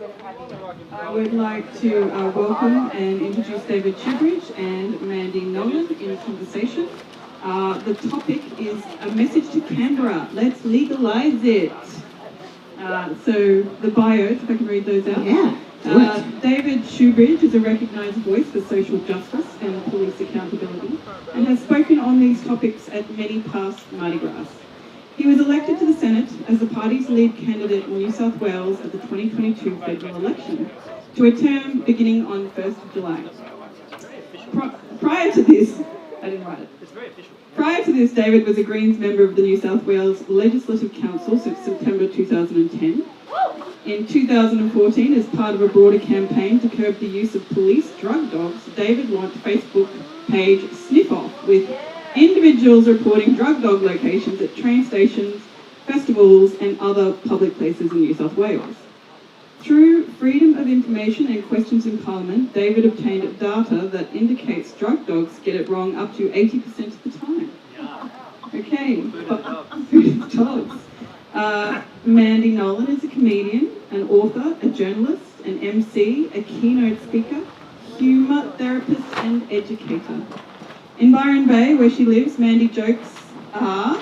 I would like to welcome and introduce David Shoebridge and Mandy Nolan in conversation. The topic is a message to Canberra. Let's legalise it. So the bios, if I can read those out. Yeah. David Shoebridge is a recognised voice for social justice and police accountability and has spoken on these topics at many past MardiGrass. He was elected to the Senate as the party's lead candidate in New South Wales at the 2022 federal election, to a term beginning on 1st of July. Prior to this, I didn't write it. Prior to this, David was a Greens member of the New South Wales Legislative Council since September 2010. In 2014, as part of a broader campaign to curb the use of police drug dogs, David launched Facebook page Sniff Off, with individuals reporting drug dog locations at train stations, festivals and other public places in New South Wales. Through freedom of information and questions in Parliament, David obtained data that indicates drug dogs get it wrong up to 80% of the time. Okay, food of dogs. Mandy Nolan is a comedian, an author, a journalist, an MC, a keynote speaker, humour therapist and educator. In Byron Bay, where she lives, Mandy jokes are,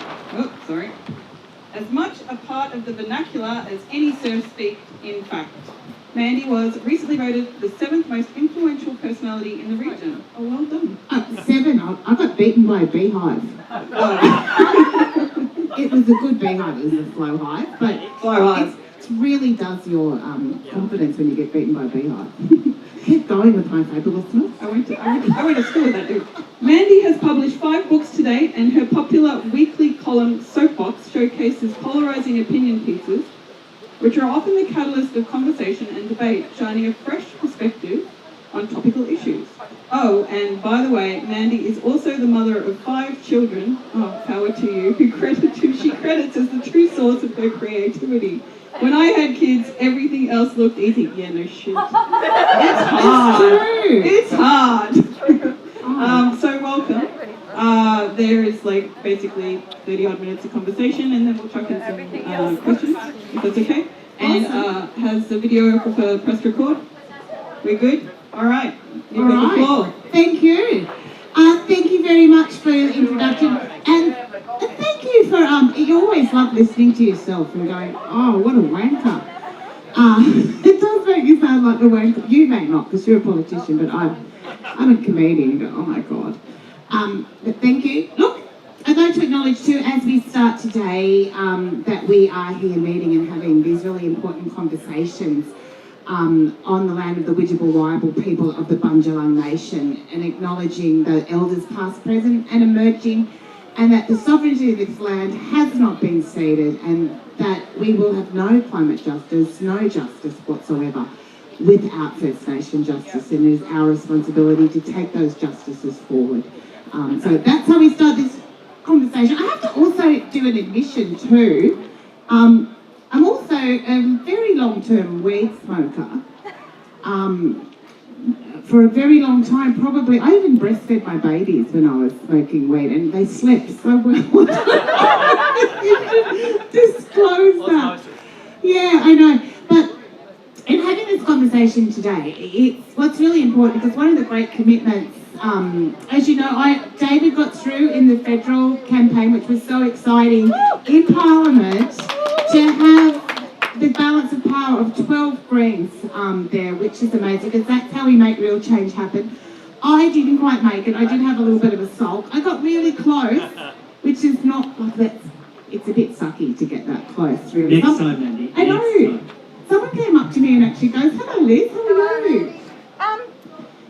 as much a part of the vernacular as any surf speak, in fact. Mandy was recently voted the 7th most influential personality in the region. Oh, well done. 7. I got beaten by a beehive. It was a good beehive. It was a slow hive, but it really does your confidence when you get beaten by a beehive. Keep going with my fabulousness. I went to school with that dude. Mandy has published 5 books to date, and her popular weekly column Soapbox showcases polarising opinion pieces, which are often the catalyst of conversation and debate, shining a fresh perspective on topical issues. Oh, and by the way, Mandy is also the mother of 5 children, power to you, who she credits as the true source of her creativity. When I had kids, everything else looked easy. Yeah, no shit. It's hard. It's hard. So welcome. There is basically 30 odd minutes of conversation, and then we'll chuck in some questions, if that's okay. And has the videographer pressed record? We're good? All right. You've got the floor. Thank you. Thank you very much for your introduction. And thank you for, you always love listening to yourself and going, oh, what a wanker. It does make you sound like a wanker. You may not, because you're a politician, but I'm a comedian. Oh my God. But thank you. Look, I'd like to acknowledge too, as we start today, that we are here meeting and having these really important conversations on the land of the Widjabul people of the Bundjalung Nation, and acknowledging the elders past, present and emerging, and that the sovereignty of this land has not been ceded, and that we will have no climate justice, no justice whatsoever, without First Nation justice, and it is our responsibility to take those justices forward. So that's how we start this conversation. I have to also do an admission too. I'm also a very long-term weed smoker. For a very long time, probably, I even breastfed my babies when I was smoking weed, and they slept so well. You should disclose that. Yeah, I know. But in having this conversation today, it's what's really important, because one of the great commitments, as you know, David got through in the federal campaign, which was so exciting, in Parliament, to have the balance of power of 12 Greens there, which is amazing, because that's how we make real change happen. I didn't quite make it. I did have a little bit of a sulk. I got really close, which is not like that. It's a bit sucky to get that close, really. Next time, Mandy. I know. Someone came up to me and actually goes, "Hello, Liz. How are you?"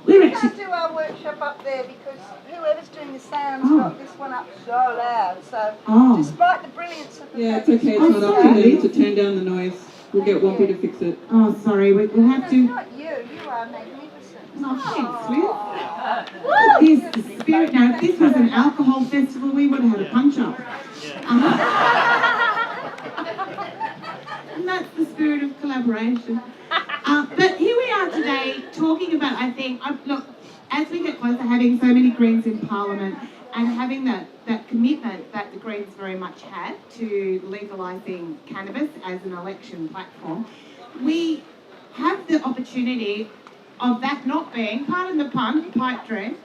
We can't do our workshop up there because whoever's doing the sound's got this one up so loud. So despite the brilliance of the it's okay. It's not up to me to turn down the noise. We'll get Wampy to fix it. Oh, sorry. We'll have to. It's not you. You are magnificent. Oh, thanks, Liz. What is the spirit? Now, if this was an alcohol festival, we would have had a punch-up. And that's the spirit of collaboration. But here we are today talking about, I think, look, as we get closer, having so many Greens in Parliament and having that commitment that the Greens very much had to legalising cannabis as an election platform, we have the opportunity of that not being, pardon the pun, pipe dream,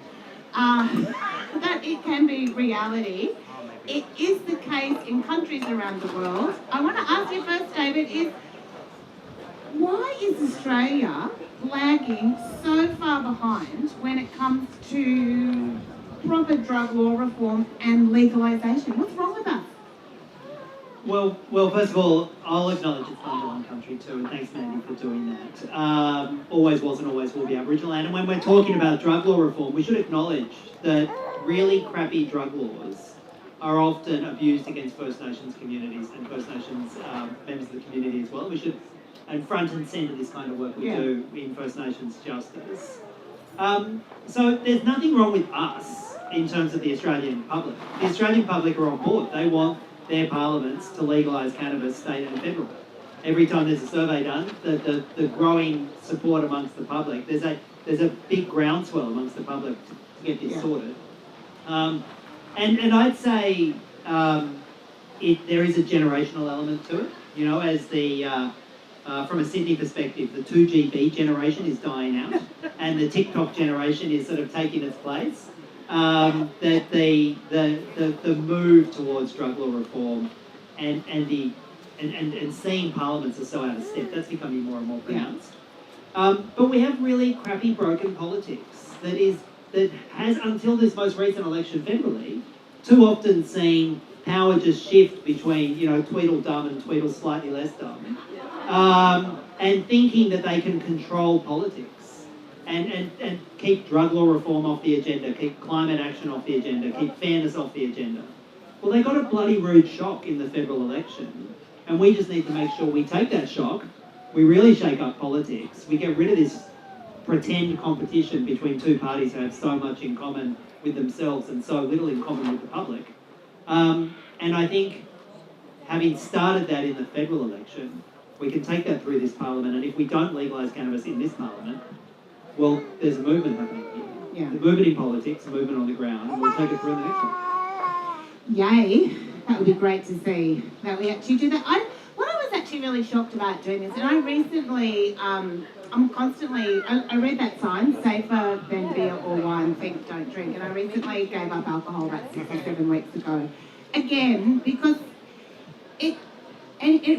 that it can be reality. It is the case in countries around the world. I want to ask you first, David, is why is Australia lagging so far behind when it comes to proper drug law reform and legalisation? What's wrong with us? Well, first of all, I'll acknowledge it's number one country too, and thanks, Mandy, for doing that. Always was and always will be Aboriginal land. And when we're talking about drug law reform, we should acknowledge that really crappy drug laws are often abused against First Nations communities and First Nations members of the community as well. We should, and front and centre this kind of work we do in First Nations justice. So there's nothing wrong with us in terms of the Australian public. The Australian public are on board. They want their parliaments to legalise cannabis, state and federal. Every time there's a survey done, the growing support amongst the public, there's a big groundswell amongst the public to get this sorted. And I'd say there is a generational element to it. You know, as from a Sydney perspective, the 2GB generation is dying out, and the TikTok generation is sort of taking its place. That the move towards drug law reform and seeing parliaments are so out of step, that's becoming more and more pronounced. But we have really crappy, broken politics that has, until this most recent election federally, too often seen power just shift between, Tweedledum and Tweedle slightly less dumb, and thinking that they can control politics. And keep drug law reform off the agenda, keep climate action off the agenda, keep fairness off the agenda. Well, they got a bloody rude shock in the federal election, and we just need to make sure we take that shock, we really shake up politics, we get rid of this pretend competition between two parties who have so much in common with themselves and so little in common with the public. And I think having started that in the federal election, we can take that through this parliament, and if we don't legalise cannabis in this parliament, well, there's a movement happening here. The movement in politics, a movement on the ground, and we'll take it through in the next one. Yay! That would be great to see that we actually do that. What I was actually really shocked about doing this, and I recently, I read that sign, safer than beer or wine, think, don't drink, and I recently gave up alcohol about 6 or 7 weeks ago. Again, because it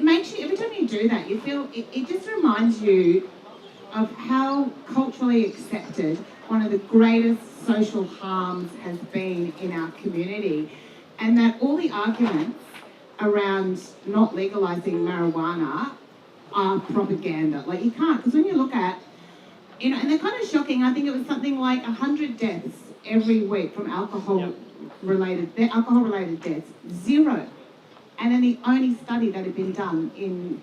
makes you, every time you do that, you feel, it just reminds you of how culturally accepted one of the greatest social harms has been in our community, and that all the arguments around not legalising marijuana are propaganda. Like, you can't, because when you look at, and they're kind of shocking. I think it was something like 100 deaths every week from alcohol-related deaths, 0. And then the only study that had been done in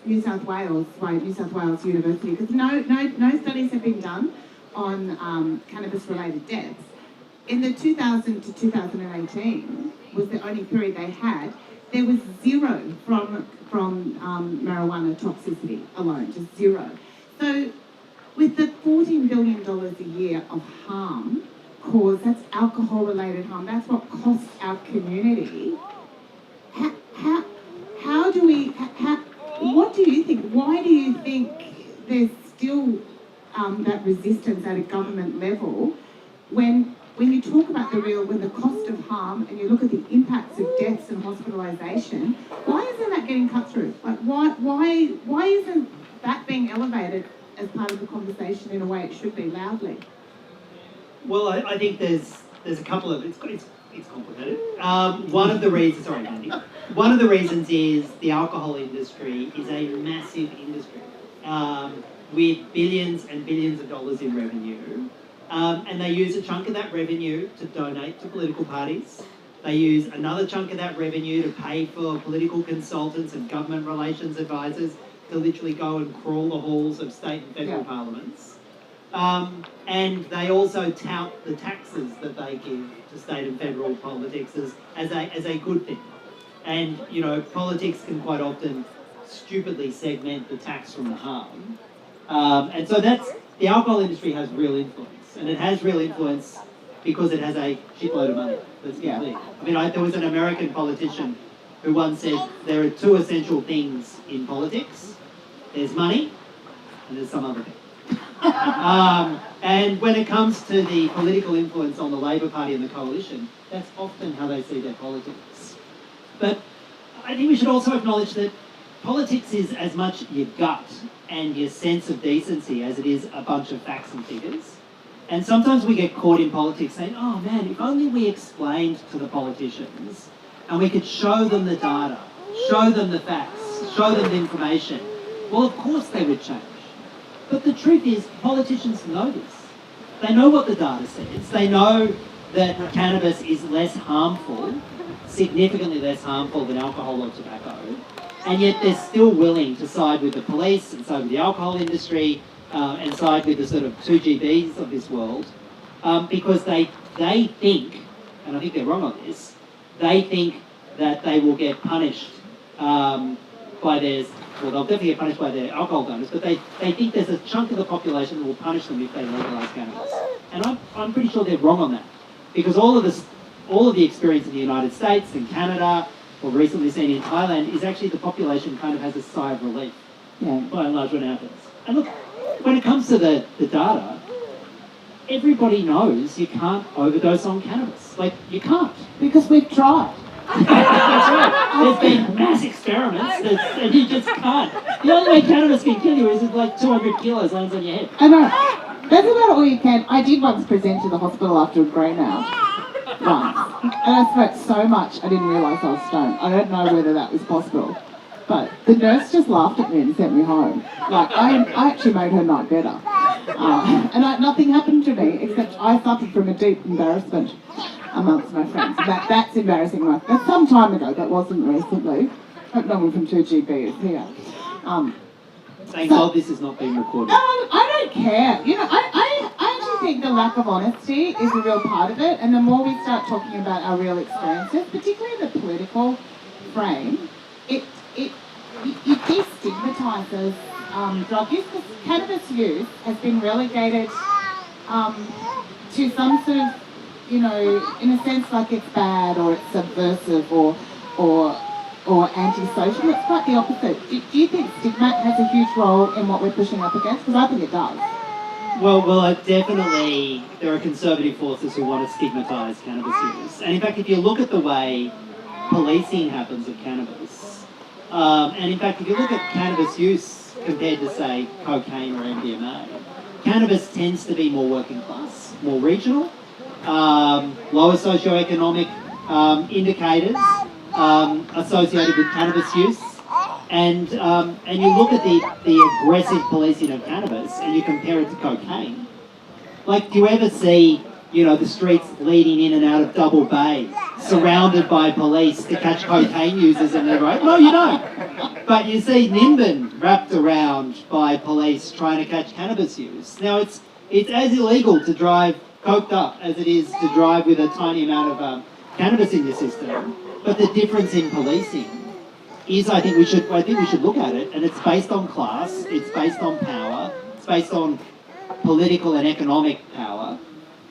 New South Wales University, because no studies have been done on cannabis-related deaths. In the 2000 to 2018 was the only period they had. There was 0 from marijuana toxicity alone, just 0. So with the $14 billion a year of harm caused, that's alcohol-related harm, that's what costs our community. What do you think? Why do you think there's still that resistance at a government level when you talk about when the cost of harm and you look at the impacts of deaths and hospitalisation, why isn't that getting cut through? Like, why isn't that being elevated as part of the conversation in a way it should be, loudly? Well, I think there's a couple of, it's complicated. One of the reasons, sorry, Mandy. One of the reasons is the alcohol industry is a massive industry with billions and billions of dollars in revenue. And they use a chunk of that revenue to donate to political parties. They use another chunk of that revenue to pay for political consultants and government relations advisors to literally go and crawl the halls of state and federal parliaments. And they also tout the taxes that they give to state and federal politics as a good thing. And, politics can quite often stupidly segment the tax from the harm. And so the alcohol industry has real influence. And it has real influence because it has a shitload of money. Let's be clear. I mean, there was an American politician who once said there are 2 essential things in politics. There's money and there's some other thing. And when it comes to the political influence on the Labor Party and the coalition, that's often how they see their politics. But I think we should also acknowledge that politics is as much your gut and your sense of decency as it is a bunch of facts and figures. And sometimes we get caught in politics saying, oh man, if only we explained to the politicians and we could show them the data, show them the facts, show them the information, well, of course they would change. But the truth is, politicians know this. They know what the data says. They know that cannabis is less harmful, significantly less harmful than alcohol or tobacco, and yet they're still willing to side with the police and side with the alcohol industry and side with the sort of 2GBs of this world because they think, and I think they're wrong on this, they think that they will get punished by their, well, they'll definitely get punished by their alcohol donors, but they think there's a chunk of the population that will punish them if they legalise cannabis. And I'm pretty sure they're wrong on that, because all of the experience in the United States and Canada, or recently seen in Thailand, is actually the population kind of has a sigh of relief by and large when it happens. And look, when it comes to the data, everybody knows you can't overdose on cannabis. Like, you can't. Because we've tried. That's right. There's been mass experiments and you just can't. The only way cannabis can kill you is if like 200 kilos lands on your head. I know. That's about all you can. I did once present to the hospital after a grain out. Once. And I smoked so much I didn't realise I was stoned. I don't know whether that was possible. But the nurse just laughed at me and sent me home. Like, I actually made her night better. And nothing happened to me except I suffered from a deep embarrassment amongst my friends. That's embarrassing enough. That's some time ago. That wasn't recently. Hope no one from 2GB is here. Thank God this is not being recorded. I don't care. You know, I actually think the lack of honesty is a real part of it. And the more we start talking about our real experiences, particularly in the political frame, it destigmatises drug use, because cannabis use has been relegated to some sort of, you know, in a sense like it's bad or it's subversive or antisocial. It's quite the opposite. Do you think stigma has a huge role in what we're pushing up against? Because I think it does. Well, definitely there are conservative forces who want to stigmatise cannabis use. And in fact, if you look at the way policing happens of cannabis, and in fact, if you look at cannabis use compared to, say, cocaine or MDMA, cannabis tends to be more working class, more regional, lower socioeconomic indicators associated with cannabis use. And you look at the aggressive policing of cannabis and you compare it to cocaine. Like, do you ever see, you know, the streets leading in and out of Double Bay, surrounded by police to catch cocaine users on their road? No, you don't. But you see Nimbin wrapped around by police trying to catch cannabis use. Now, it's as illegal to drive coked up as it is to drive with a tiny amount of cannabis in your system. But the difference in policing is, I think we should look at it, and it's based on class, it's based on power, it's based on political and economic power.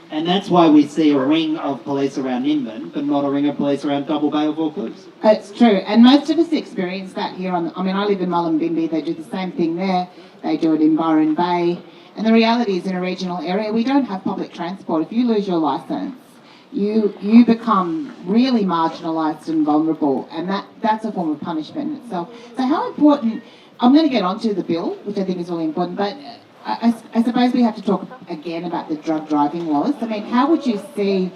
And that's why we see a ring of police around Nimbin, but not a ring of police around Double Bay or Vaucluse. It's true, and most of us experience that here I live in Mullumbimby, they do the same thing there, they do it in Byron Bay, and the reality is in a regional area, we don't have public transport. If you lose your licence, you become really marginalised and vulnerable, and that's a form of punishment in itself. So how important, I'm going to get onto the bill, which I think is really important, but I suppose we have to talk again about the drug driving laws. I mean, how would you see,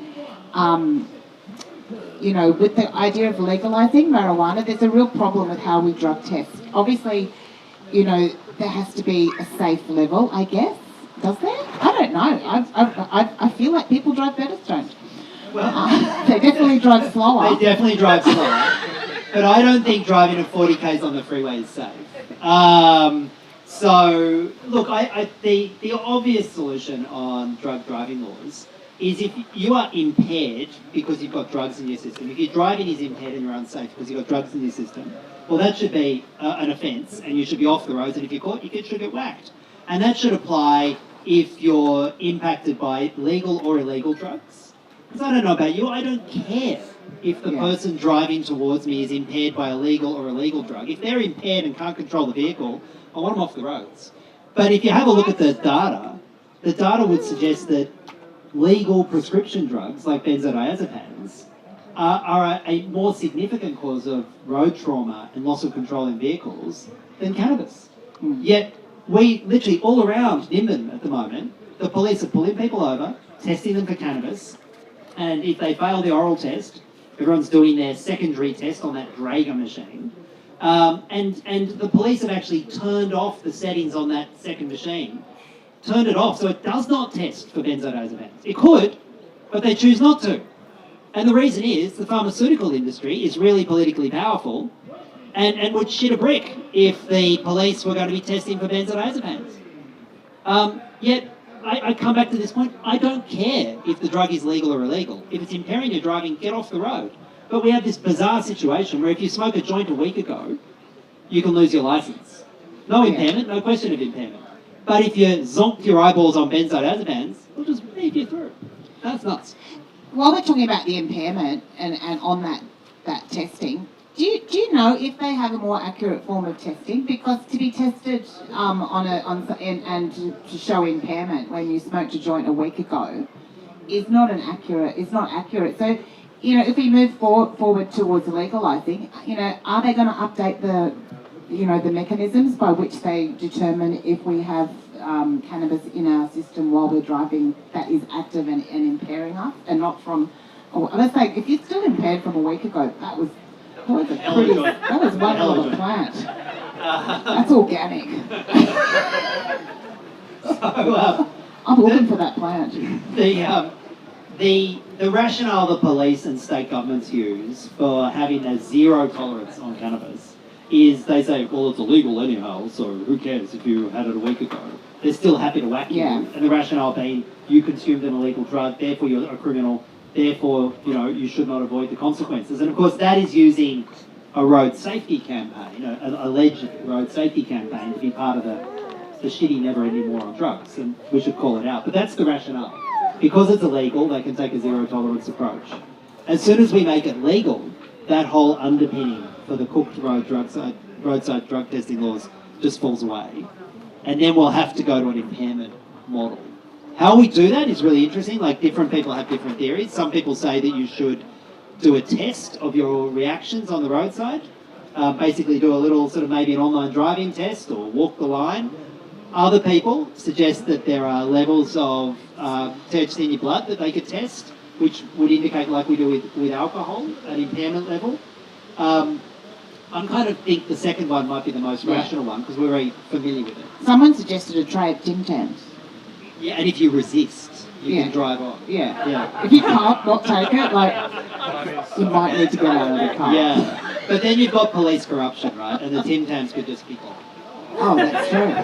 you know, with the idea of legalising marijuana, there's a real problem with how we drug test. Obviously, you know, there has to be a safe level, I guess. Does there? I don't know. I feel like people drive better stoned. Well, they definitely drive slower. They definitely drive slower. But I don't think driving at 40 k's on the freeway is safe. So, look, the obvious solution on drug driving laws is if you are impaired because you've got drugs in your system, if your driving is impaired and you're unsafe because you've got drugs in your system, well, that should be an offence and you should be off the roads, and if you're caught, you should get whacked. And that should apply if you're impacted by legal or illegal drugs. Because I don't know about you, I don't care if the person driving towards me is impaired by a legal or illegal drug. If they're impaired and can't control the vehicle, I want them off the roads. But if you have a look at the data would suggest that legal prescription drugs like benzodiazepines are a more significant cause of road trauma and loss of control in vehicles than cannabis. Yet we literally all around Nimbin at the moment, the police are pulling people over, testing them for cannabis, and if they fail the oral test, everyone's doing their secondary test on that Drager machine. And the police have actually turned off the settings on that second machine. Turned it off so it does not test for benzodiazepines. It could, but they choose not to. And the reason is the pharmaceutical industry is really politically powerful and would shit a brick if the police were going to be testing for benzodiazepines. Yet, I come back to this point, I don't care if the drug is legal or illegal. If it's impairing your driving, get off the road. But we have this bizarre situation where if you smoke a joint a week ago, you can lose your licence. No impairment, no question of impairment. But if you zonked your eyeballs on benzodiazepines, we'll just leave you through. That's nuts. While we're talking about the impairment and on that testing, do you know if they have a more accurate form of testing? Because to be tested and to show impairment when you smoked a joint a week ago is not accurate. So, you know, if we move forward towards legalising, you know, are they going to update the mechanisms by which they determine if we have cannabis in our system while we're driving that is active and impairing us, and not from? Let's say if you're still impaired from a week ago, that was one hell of a plant. That's organic. I'm looking for that plant. The rationale the police and state governments use for having a zero tolerance on cannabis is they say, well, it's illegal anyhow, so who cares if you had it a week ago? They're still happy to whack you. And the rationale being, you consumed an illegal drug, therefore you're a criminal, therefore, you know, you should not avoid the consequences. And of course, that is using a road safety campaign, an alleged road safety campaign, to be part of the shitty never-ending war on drugs, and we should call it out. But that's the rationale. Because it's illegal, they can take a zero-tolerance approach. As soon as we make it legal, that whole underpinning for the cooked roadside drug testing laws just falls away. And then we'll have to go to an impairment model. How we do that is really interesting. Like, different people have different theories. Some people say that you should do a test of your reactions on the roadside. Basically do a little sort of maybe an online driving test or walk the line. Other people suggest that there are levels of THC in your blood that they could test, which would indicate, like we do with alcohol, an impairment level. I kind of think the second one might be the most rational one because we're very familiar with it. Someone suggested a try of Tim Tams. Yeah, and if you resist, you can drive on. Yeah. If you can't not take it, like, you might need to get out of the car. Yeah, but then you've got police corruption, right? And the Tim Tams could just kick off. Oh, that's true.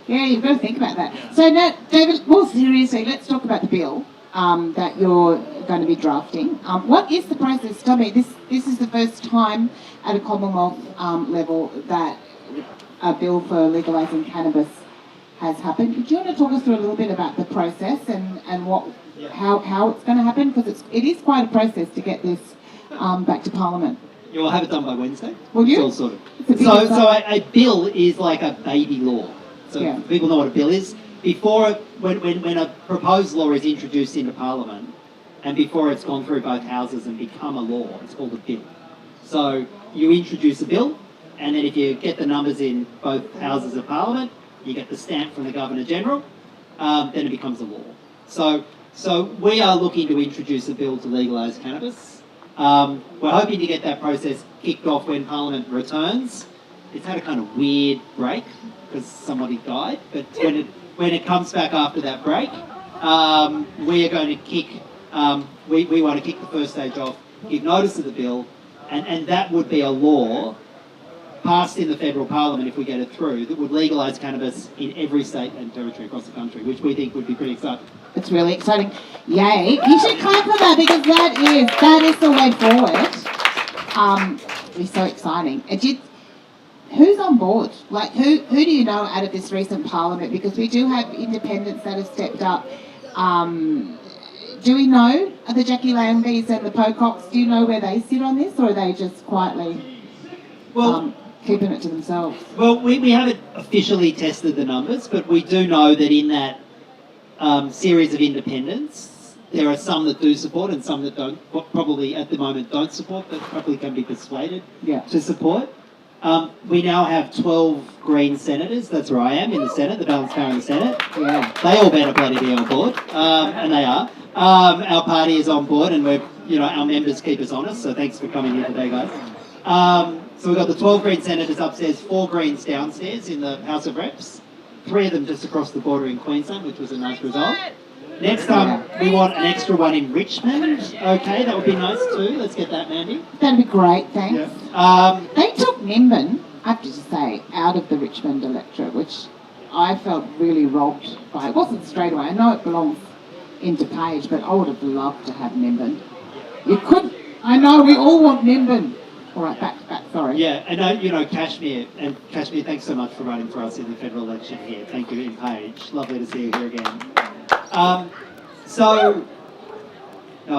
Yeah, you've got to think about that. So now, David, more seriously, let's talk about the bill that you're going to be drafting. What is the process? Tell me, this is the first time at a Commonwealth level that a bill for legalising cannabis has happened. Do you want to talk us through a little bit about the process and what how it's going to happen? Because it is quite a process to get this back to Parliament. You'll have it done by Wednesday. Will you? It's all sorted. So a bill is like a baby law. So people know what a bill is. Before, when a proposed law is introduced into Parliament, and before it's gone through both houses and become a law, it's called a bill. So you introduce a bill, and then if you get the numbers in both houses of Parliament, you get the stamp from the Governor-General, then it becomes a law. So we are looking to introduce a bill to legalise cannabis. We're hoping to get that process kicked off when Parliament returns. It's had a kind of weird break because somebody died, but when it comes back after that break, we are going to kick. We want to kick the first stage off, give notice of the bill, and that would be a law passed in the federal parliament if we get it through that would legalise cannabis in every state and territory across the country, which we think would be pretty exciting. It's really exciting. Yay. You should clap for that because that is the way forward. It's so exciting. Who's on board? Like, who do you know out of this recent parliament? Because we do have independents that have stepped up. Do we know the Jackie Lambys and the Pococks? Do you know where they sit on this, or are they just quietly? Well, keeping it to themselves? Well, we haven't officially tested the numbers, but we do know that in that series of independents, there are some that do support and some that don't, probably at the moment don't support, but probably can be persuaded to support. We now have 12 Green senators. That's where I am in the Senate, the Balanced Power in the Senate. Yeah. They all better bloody be on board, and they are. Our party is on board, and our members keep us honest. So thanks for coming here today, guys. So we've got the 12 Green senators upstairs, 4 Greens downstairs in the House of Reps, 3 of them just across the border in Queensland, which was a nice result. Next time, we want an extra one in Richmond. Okay, that would be nice too. Let's get that, Mandy. That'd be great, thanks. Yeah. They took Nimbin, I have to just say, out of the Richmond electorate, which I felt really robbed by. It wasn't straight away. I know it belongs into Page, but I would have loved to have Nimbin. You could. I know we all want Nimbin. All right, back, sorry. Yeah, and Kashmir, thanks so much for running for us in the federal election here. Thank you, in Page. Lovely to see you here again. I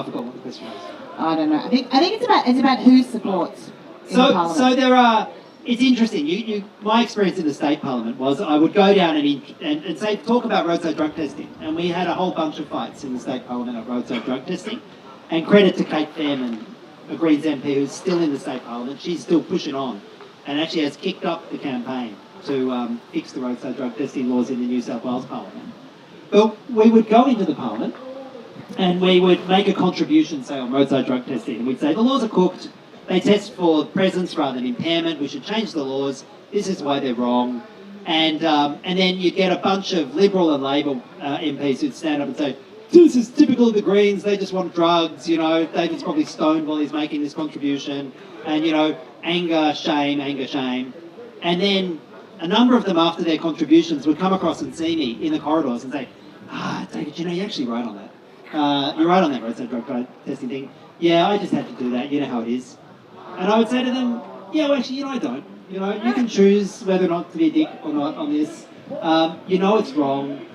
forgot what the question was. I don't know. I think it's about who supports in Parliament. So there are. It's interesting. My experience in the state parliament was I would go down and say talk about roadside drug testing, and we had a whole bunch of fights in the state parliament of roadside drug testing. And credit to Kate Fairman, a Greens MP who's still in the state parliament. She's still pushing on, and actually has kicked up the campaign to fix the roadside drug testing laws in the New South Wales parliament. But we would go into the parliament and we would make a contribution, say, on roadside drug testing. And we'd say, the laws are cooked, they test for presence rather than impairment, we should change the laws, this is why they're wrong. And then you'd get a bunch of Liberal and Labor MPs who'd stand up and say, this is typical of the Greens, they just want drugs, David's probably stoned while he's making this contribution. And, anger, shame. And then a number of them, after their contributions, would come across and see me in the corridors and say, David, you're actually right on that. You're right on that roadside drug testing thing. Yeah, I just had to do that. You know how it is. And I would say to them, yeah, well, actually, I don't. You can choose whether or not to be a dick or not on this. It's wrong.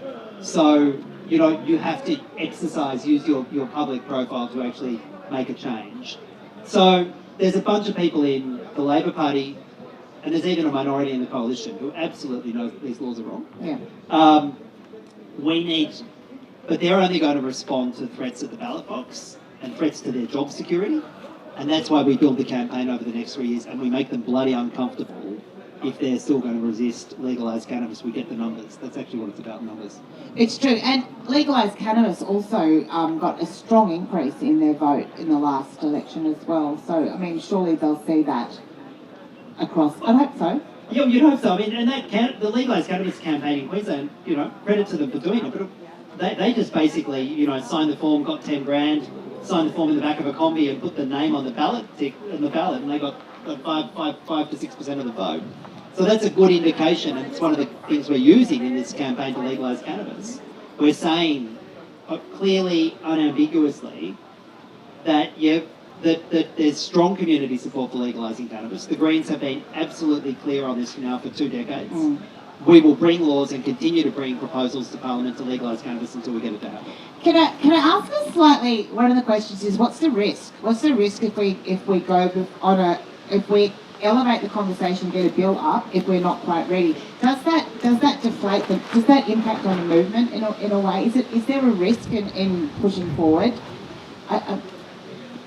So, you have to use your public profile to actually make a change. So there's a bunch of people in the Labor Party, and there's even a minority in the coalition who absolutely know that these laws are wrong. Yeah. But they're only going to respond to threats at the ballot box and threats to their job security. And that's why we build the campaign over the next 3 years, and we make them bloody uncomfortable if they're still going to resist legalised cannabis. We get the numbers. That's actually what it's about, numbers. It's true. And legalised cannabis also got a strong increase in their vote in the last election as well. So, surely they'll see that across. I hope so. Yeah, you'd hope so. And the legalised cannabis campaign in Queensland, credit to them for doing it, but they just basically, signed the form, got 10 grand, signed the form in the back of a combi and put the name on the ballot, and they got 5 to 6% of the vote. So that's a good indication, and it's one of the things we're using in this campaign to legalise cannabis. We're saying clearly, unambiguously, that there's strong community support for legalising cannabis. The Greens have been absolutely clear on this now for 2 decades. We will bring laws and continue to bring proposals to Parliament to legalise cannabis until we get it to happen. Can I ask us slightly? One of the questions is, what's the risk? What's the risk if we elevate the conversation, get a bill up if we're not quite ready? Does that deflate them? Does that impact on the movement in a way? Is there a risk in pushing forward?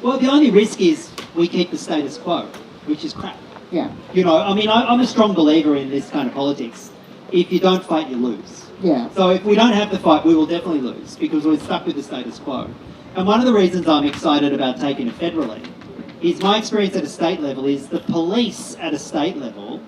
Well, the only risk is we keep the status quo, which is crap. Yeah. I'm a strong believer in this kind of politics. If you don't fight, you lose. Yeah. So if we don't have the fight, we will definitely lose because we're stuck with the status quo. And one of the reasons I'm excited about taking it federally is my experience at a state level is the police at a state level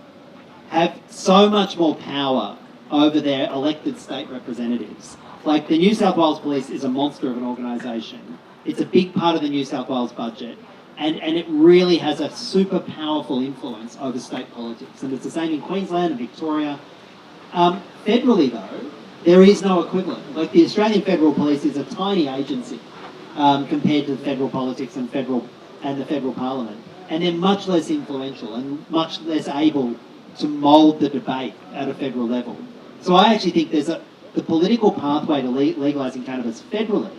have so much more power over their elected state representatives. Like the New South Wales Police is a monster of an organisation. It's a big part of the New South Wales budget. And it really has a super powerful influence over state politics. And it's the same in Queensland and Victoria. Federally, though, there is no equivalent. Like the Australian Federal Police is a tiny agency compared to the federal politics and the federal parliament. And they're much less influential and much less able to mould the debate at a federal level. So I actually think the political pathway to legalising cannabis federally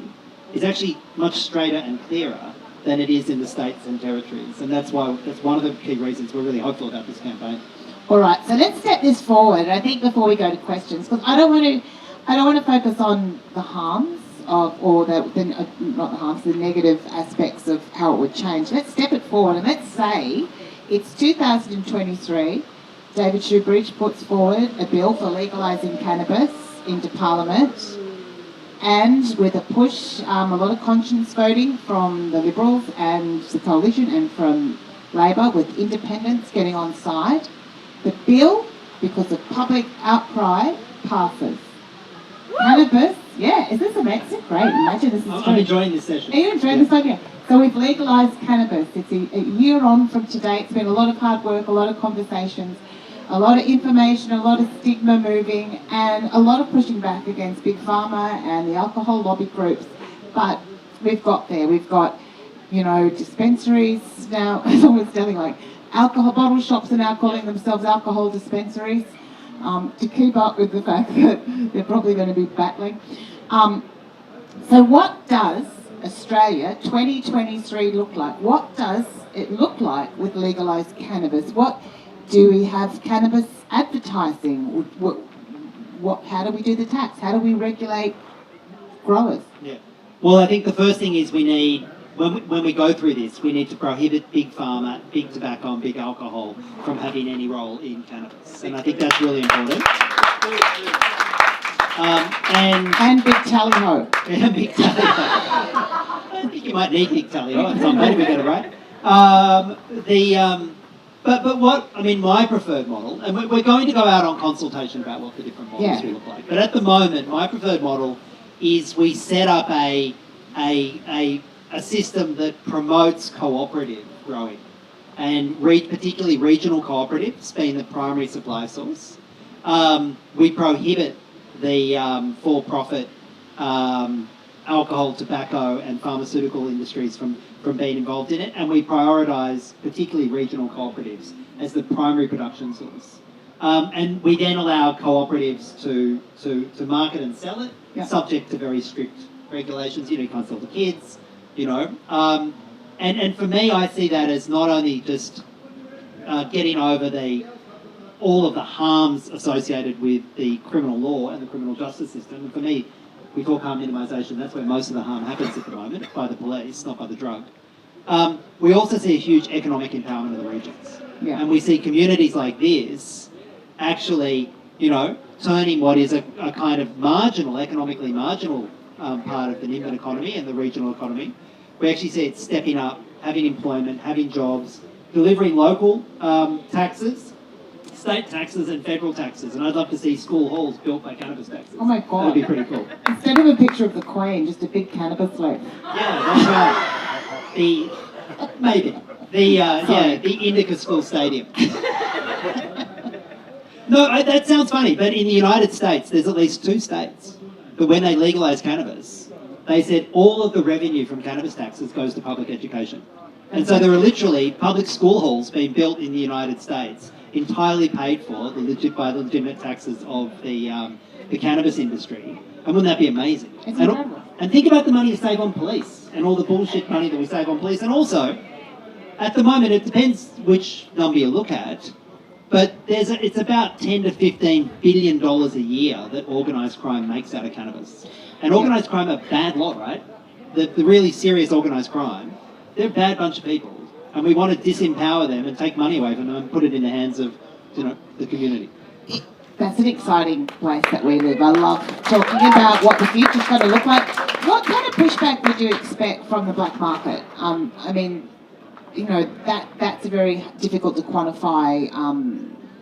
is actually much straighter and clearer than it is in the states and territories. And that's one of the key reasons we're really hopeful about this campaign. All right, so let's step this forward. I think before we go to questions, because I don't want to focus on the harms of, or not the harms, the negative aspects of how it would change. Let's step it forward and let's say it's 2023. David Shoebridge puts forward a bill for legalising cannabis into Parliament, and with a push, a lot of conscience voting from the Liberals and the Coalition and from Labor, with independents getting on side. The bill, because of public outcry, passes. Cannabis, yeah, is this amazing? Great, imagine this is I'm enjoying this session. Are you enjoying this one? Yeah. So we've legalised cannabis. It's a year on from today. It's been a lot of hard work, a lot of conversations, a lot of information, a lot of stigma moving, and a lot of pushing back against Big Pharma and the alcohol lobby groups. But we've got there. We've got, dispensaries now. Someone's telling alcohol bottle shops are now calling themselves alcohol dispensaries to keep up with the fact that they're probably going to be battling. So what does Australia 2023 look like? What does it look like with legalised cannabis? What do we have cannabis advertising? How do we do the tax? How do we regulate growers? Yeah. Well, I think the first thing is we need, when we go through this, we need to prohibit Big Pharma, Big Tobacco and Big Alcohol from having any role in cannabis. And I think that's really important. And Big Tally Ho. And Big Tally Ho. I think you might need Big Tally Ho at some point if we get it right. My preferred model, and we're going to go out on consultation about what the different models will look like. But at the moment, my preferred model is we set up a system that promotes cooperative growing, and particularly regional cooperatives being the primary supply source. We prohibit the for-profit alcohol, tobacco and pharmaceutical industries from being involved in it, and we prioritise particularly regional cooperatives as the primary production source. And we then allow cooperatives to market and sell it, subject to very strict regulations. You can't sell to kids, And for me, I see that as not only just getting over all of the harms associated with the criminal law and the criminal justice system. And for me, we talk harm minimisation, that's where most of the harm happens at the moment, by the police, not by the drug. We also see a huge economic empowerment of the regions. Yeah. And we see communities like this actually, turning what is a kind of economically marginal part of the Nimbin economy and the regional economy. We actually see it stepping up, having employment, having jobs, delivering local taxes, state taxes and federal taxes. And I'd love to see school halls built by cannabis taxes. Oh my God. That'd be pretty cool. Instead of a picture of the Queen, just a big cannabis leaf. Yeah, that's right. The Indica School Stadium. No, that sounds funny, but in the United States, there's at least 2 states that when they legalised cannabis, they said all of the revenue from cannabis taxes goes to public education. And so there are literally public school halls being built in the United States, entirely paid for by the legitimate taxes of the cannabis industry. And wouldn't that be amazing? It's incredible. And think about the money you save on police and all the bullshit money that we save on police. And also, at the moment, it depends which number you look at, but it's about $10 to $15 billion a year that organised crime makes out of cannabis. And organised crime are a bad lot, right? The really serious organised crime, they're a bad bunch of people. And we want to disempower them and take money away from them and put it in the hands of, the community. That's an exciting place that we live. I love talking about what the future's going to look like. What kind of pushback would you expect from the black market? That's a very difficult to quantify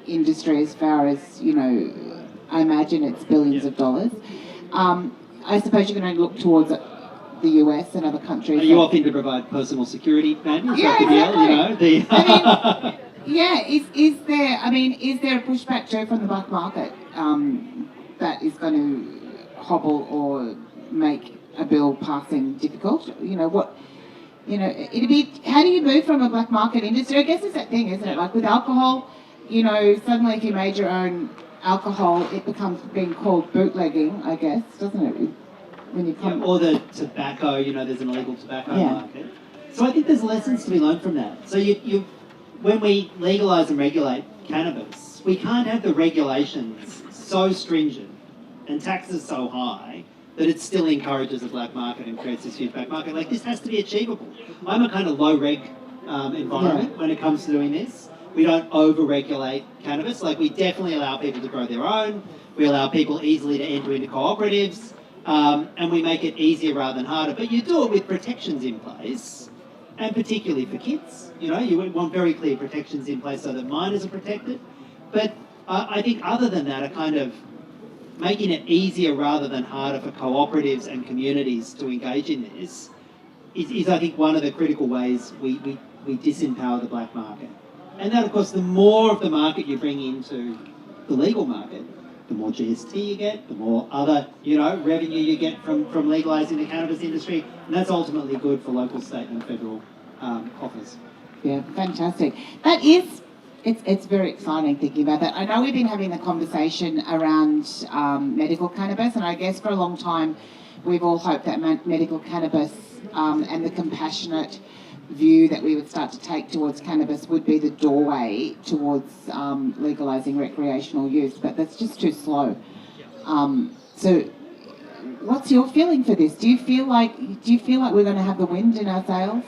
industry as far as, I imagine it's billions of dollars. I suppose you're going to look towards the US and other countries. Are you offering to provide personal security, Mandy? Yeah, exactly. Is there a pushback too from the black market that is going to hobble or make a bill passing difficult? It'd be, how do you move from a black market industry? I guess it's that thing, isn't it? Like with alcohol, suddenly if you made your own alcohol, it becomes being called bootlegging, I guess, doesn't it? When you come... or the tobacco, there's an illegal tobacco market. So I think there's lessons to be learned from that. So when we legalise and regulate cannabis, we can't have the regulations so stringent and taxes so high that it still encourages a black market and creates this huge black market. Like, this has to be achievable. I'm a kind of low reg environment when it comes to doing this. We don't over-regulate cannabis. Like, we definitely allow people to grow their own. We allow people easily to enter into cooperatives, and we make it easier rather than harder. But you do it with protections in place, and particularly for kids. You know, you want very clear protections in place so that minors are protected. But I think other than that, a kind of making it easier rather than harder for cooperatives and communities to engage in this is I think, one of the critical ways we disempower the black market. And that, of course, the more of the market you bring into the legal market, the more GST you get, the more other, revenue you get from legalising the cannabis industry, and that's ultimately good for local, state and federal coffers. Yeah, fantastic. That is, it's very exciting thinking about that. I know we've been having the conversation around medical cannabis, and I guess for a long time we've all hoped that medical cannabis and the compassionate view that we would start to take towards cannabis would be the doorway towards legalising recreational use, but that's just too slow. So what's your feeling for this? Do you feel like we're going to have the wind in our sails?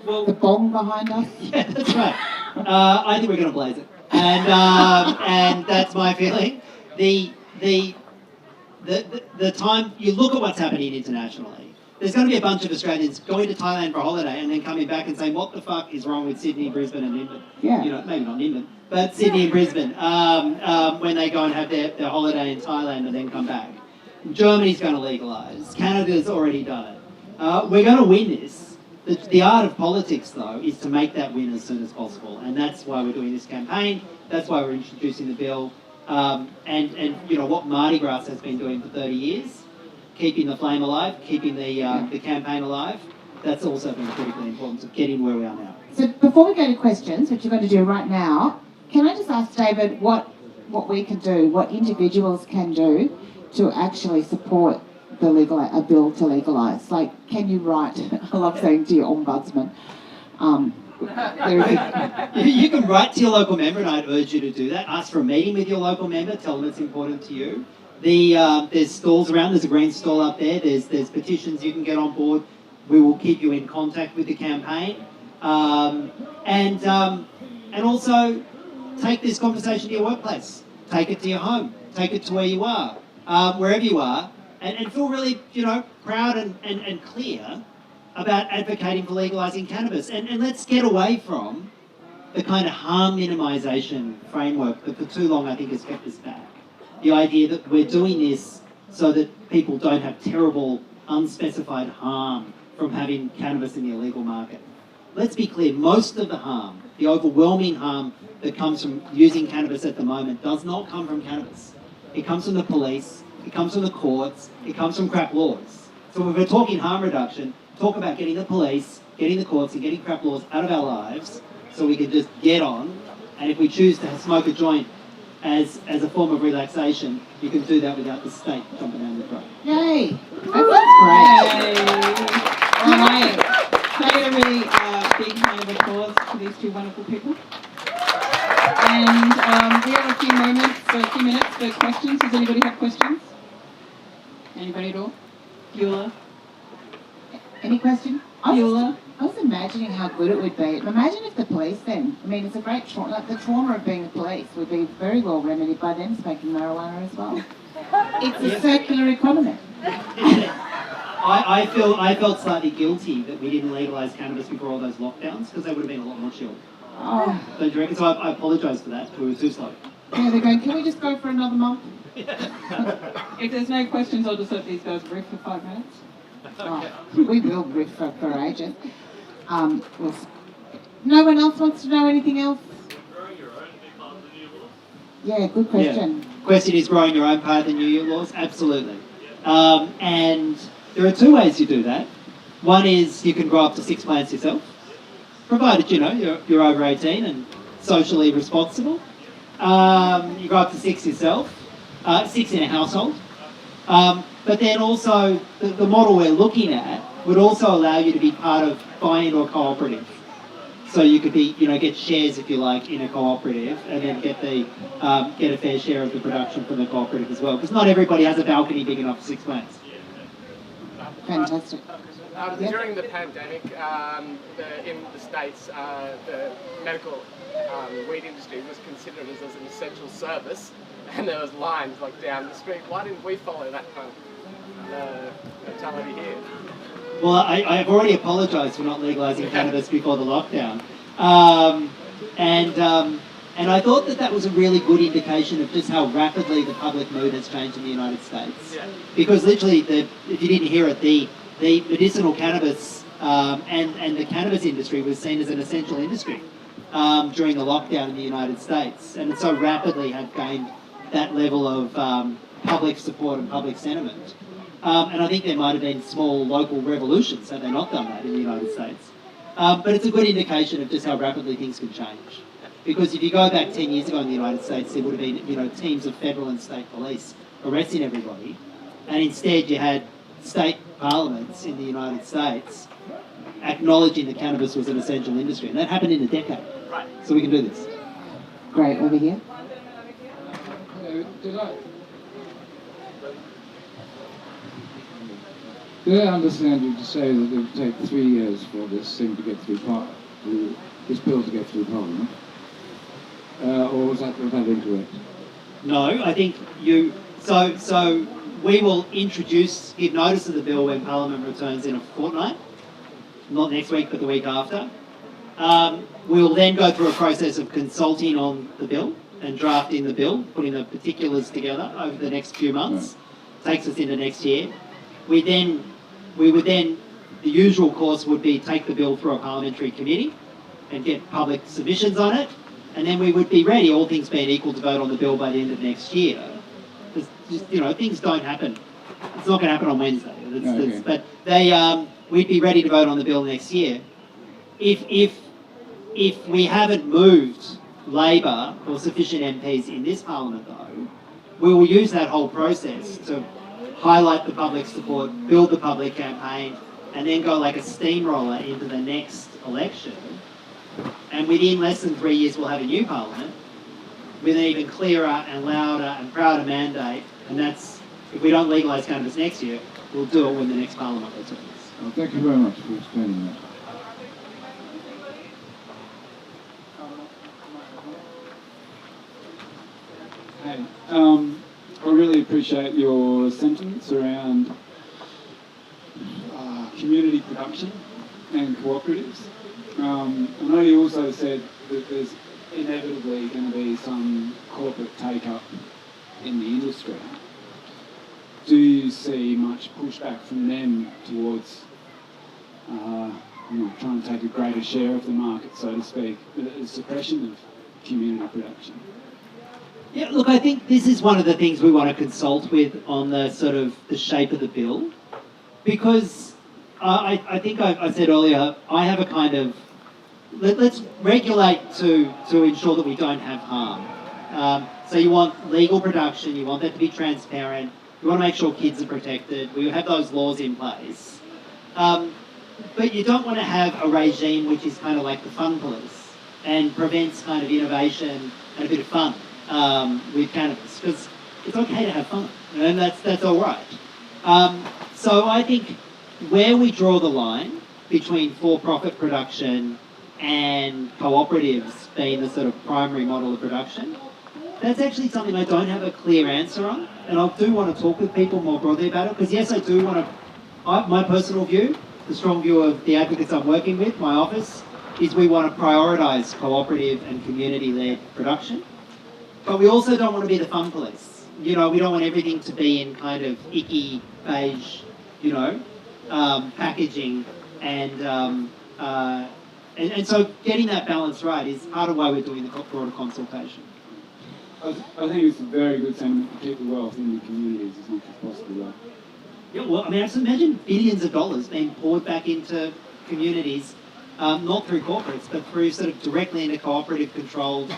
Well, the bong behind us? Yeah, that's right. I think we're going to blaze it. And that's my feeling. The time you look at what's happening internationally, there's going to be a bunch of Australians going to Thailand for a holiday and then coming back and saying, what the fuck is wrong with Sydney, Brisbane and Nimbin? Yeah. Maybe not Nimbin, but Sydney and Brisbane, when they go and have their holiday in Thailand and then come back. Germany's going to legalise. Canada's already done it. We're going to win this. The art of politics, though, is to make that win as soon as possible. And that's why we're doing this campaign. That's why we're introducing the bill. And what MardiGrass has been doing for 30 years, keeping the flame alive, keeping the campaign alive, that's also been critically important to getting where we are now. So before we go to questions, which you're going to do right now, can I just ask David what we can do, what individuals can do to actually support a bill to legalise? Like, can you write, I love saying to your ombudsman, you can write to your local member, and I'd urge you to do that. Ask for a meeting with your local member, tell them it's important to you. There's stalls around, there's a green stall up there, there's petitions you can get on board. We will keep you in contact with the campaign. And also take this conversation to your workplace. Take it to your home. Take it to where you are, wherever you are, and feel really, proud and clear about advocating for legalising cannabis. And let's get away from the kind of harm minimisation framework that for too long I think has kept us back. The idea that we're doing this so that people don't have terrible, unspecified harm from having cannabis in the illegal market. Let's be clear, most of the harm, the overwhelming harm that comes from using cannabis at the moment does not come from cannabis. It comes from the police, it comes from the courts, it comes from crap laws. So if we're talking harm reduction, talk about getting the police, getting the courts and getting crap laws out of our lives so we can just get on. And if we choose to smoke a joint as a form of relaxation, you can do that without the state jumping down the throat. Yay! That sounds great. All right. Can I get a really big round of applause to these two wonderful people? And we have a few minutes for questions. Does anybody have questions? Anybody at all? Beulah? Any question? Beulah? I was imagining how good it would be. Imagine if the police then, it's a great trauma, like the trauma of being a police would be very well remedied by them smoking marijuana as well. It's a circular economy. I felt slightly guilty that we didn't legalise cannabis before all those lockdowns, because they would have been a lot more chill. Oh. Don't you reckon? So I apologise for that. We were too slow. Yeah, they're going, can we just go for another month? If there's no questions, I'll just let these guys riff for 5 minutes. Oh, we will riff for ages. No one else wants to know anything else? Yeah, good question. Yeah. Question is growing your own part of the New Year laws? Absolutely. And there are two ways you do that. One is you can grow up to 6 plants yourself, provided you're over 18 and socially responsible. You grow up to 6 yourself, 6 in a household. But then also the model we're looking at would also allow you to be part of buy into a cooperative. So you could be, get shares, if you like, in a cooperative, and then get a fair share of the production from the cooperative as well. Because not everybody has a balcony big enough for 6 plants. Fantastic. During the pandemic, in the States, the medical weed industry was considered as an essential service, and there was lines like down the street. Why didn't we follow that kind of mentality here? Well, I've already apologised for not legalising cannabis before the lockdown. And I thought that was a really good indication of just how rapidly the public mood has changed in the United States. Yeah. Because literally, if you didn't hear it, the medicinal cannabis and the cannabis industry was seen as an essential industry during the lockdown in the United States. And it so rapidly had gained that level of public support and public sentiment. And I think there might have been small local revolutions had they not done that in the United States. But it's a good indication of just how rapidly things can change. Because if you go back 10 years ago in the United States, there would have been, teams of federal and state police arresting everybody. And instead you had state parliaments in the United States acknowledging that cannabis was an essential industry. And that happened in a decade. Right. So we can do this. Great, over here. Did I understand you to say that it would take 3 years for this thing to get through this bill to get through Parliament? Or was that incorrect? No, I think so we will give notice of the bill when Parliament returns in a fortnight. Not next week, but the week after. We will then go through a process of consulting on the bill and drafting the bill, putting the particulars together over the next few months. Right. Takes us into next year. The usual course would be take the bill through a parliamentary committee and get public submissions on it, and then we would be ready, all things being equal, to vote on the bill by the end of next year. Things don't happen. It's not going to happen on Wednesday. But we'd be ready to vote on the bill next year. If we haven't moved Labor or sufficient MPs in this Parliament, though, we will use that whole process to highlight the public support, build the public campaign, and then go like a steamroller into the next election. And within less than 3 years, we'll have a new Parliament with an even clearer and louder and prouder mandate. And that's, if we don't legalise cannabis next year, we'll do it when the next Parliament returns. Well, thank you very much for explaining that. Hey, I really appreciate your sentence around community production and cooperatives. I know you also said that there's inevitably going to be some corporate take-up in the industry. Do you see much pushback from them towards trying to take a greater share of the market, so to speak, the suppression of community production? Yeah, look, I think this is one of the things we want to consult with on the sort of the shape of the bill, because I think I said earlier, I have a kind of, let's regulate to ensure that we don't have harm. So you want legal production, you want that to be transparent, you want to make sure kids are protected, we have those laws in place. But you don't want to have a regime which is kind of like the fun police and prevents kind of innovation and a bit of fun with cannabis, because it's okay to have fun, and that's all right. So I think where we draw the line between for-profit production and cooperatives being the sort of primary model of production, that's actually something I don't have a clear answer on, and I do want to talk with people more broadly about it, because yes, I do want to, my personal view, the strong view of the advocates I'm working with, my office, is we want to prioritise cooperative and community-led production. But we also don't want to be the fun police. We don't want everything to be in kind of icky, beige, packaging, and so getting that balance right is part of why we're doing the broader consultation. I think it's a very good sentiment to keep the wealth in the communities as much as possible, right? Yeah, well, I mean, just imagine billions of dollars being poured back into communities, not through corporates, but through sort of directly into cooperative-controlled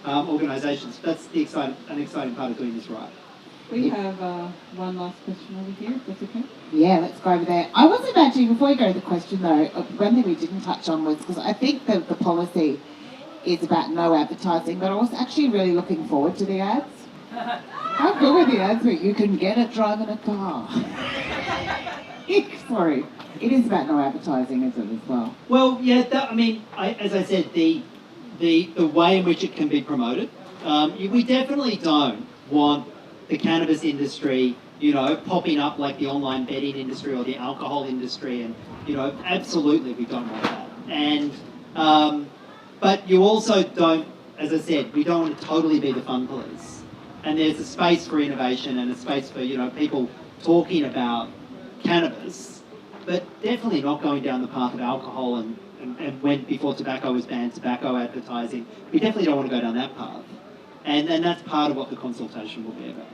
organisations. That's an exciting part of doing this right. We have one last question over here, if that's okay. Yeah, let's go over there. I was imagining, before we go to the question though, one thing we didn't touch on was, because I think the policy is about no advertising, but I was actually really looking forward to the ads. How good were the ads where you can get it driving a car? Sorry, it is about no advertising, isn't it, as well? Well, yeah, as I said, the way in which it can be promoted, we definitely don't want the cannabis industry, popping up like the online betting industry or the alcohol industry, and, absolutely we don't want that. And, but you also don't, as I said, we don't want to totally be the fun police. And there's a space for innovation and a space for, people talking about cannabis, but definitely not going down the path of alcohol and when before tobacco was banned, tobacco advertising. We definitely don't want to go down that path. And that's part of what the consultation will be about.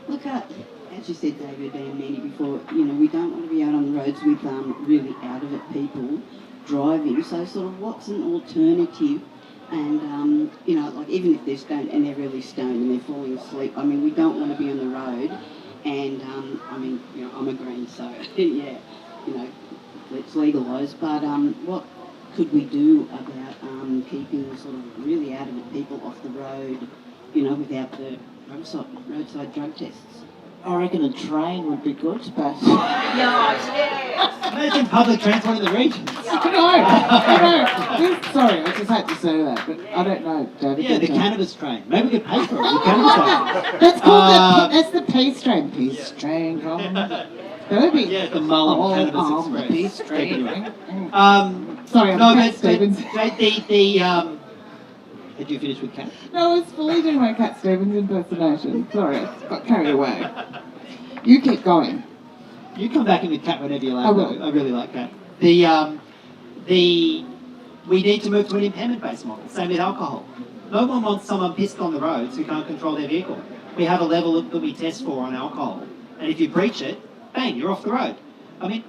Look, as you said, David and Mandy, before, we don't want to be out on the roads with really out of it people driving. So sort of what's an alternative? And, like even if they're stoned and they're really stoned and they're falling asleep, we don't want to be on the road. And, I'm a green, so yeah, let's legalise. But what could we do about keeping sort of really out of it people off the road, without the roadside drug tests? I reckon a train would be good, but... Imagine public transport in the regions. I know. Sorry, I just had to say that, but I don't know, David. Yeah, the cannabis train. Maybe we could pay for it. The cannabis train. That's called that's the peace train. Peace train. That would be... Yeah, the Mullen Cannabis Express. The peace train. Sorry, no, but Stevens. Did you finish with Cat? No, I was fully doing my Cat Stevens impersonation. Sorry, I got carried away. You keep going. You come back in with Cat whenever you like. I will. I really like Cat. We need to move to an impairment-based model. Same with alcohol. No one wants someone pissed on the roads who can't control their vehicle. We have a level that we test for on alcohol, and if you breach it, bang, you're off the road.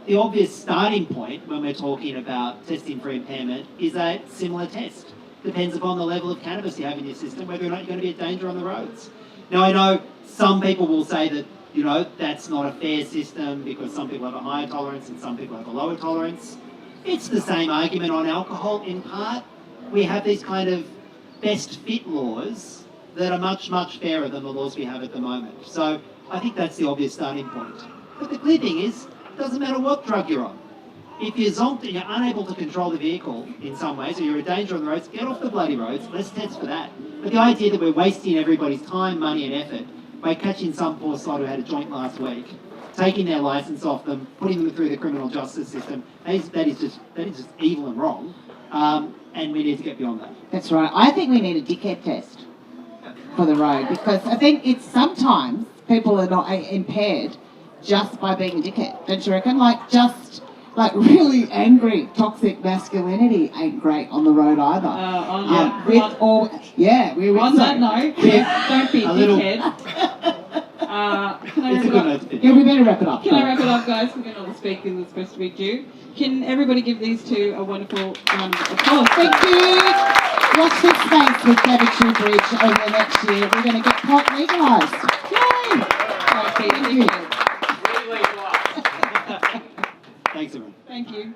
The obvious starting point when we're talking about testing for impairment is a similar test. Depends upon the level of cannabis you have in your system, whether or not you're going to be a danger on the roads. Now, I know some people will say that, that's not a fair system because some people have a higher tolerance and some people have a lower tolerance. It's the same argument on alcohol in part. We have these kind of best fit laws that are much, much fairer than the laws we have at the moment. So I think that's the obvious starting point. But the clear thing is, it doesn't matter what drug you're on. If you're zonked and you're unable to control the vehicle in some ways, or you're a danger on the roads, get off the bloody roads. Let's test for that. But the idea that we're wasting everybody's time, money and effort by catching some poor sod who had a joint last week, taking their licence off them, putting them through the criminal justice system, that is just evil and wrong. And we need to get beyond that. That's right. I think we need a dickhead test for the road, because I think it's sometimes people are not impaired just by being a dickhead. Don't you reckon? Really angry, toxic masculinity ain't great on the road either. On that note, don't be a dickhead. We better wrap it up. Can I wrap it up, guys? We're going to speak as it's supposed to be due. Can everybody give these two a wonderful round of applause? Thank you. Watch this space with David Shoebridge over the next year. We're going to get pot legalised. Yay! Thank you. Thanks, everyone. Thank you.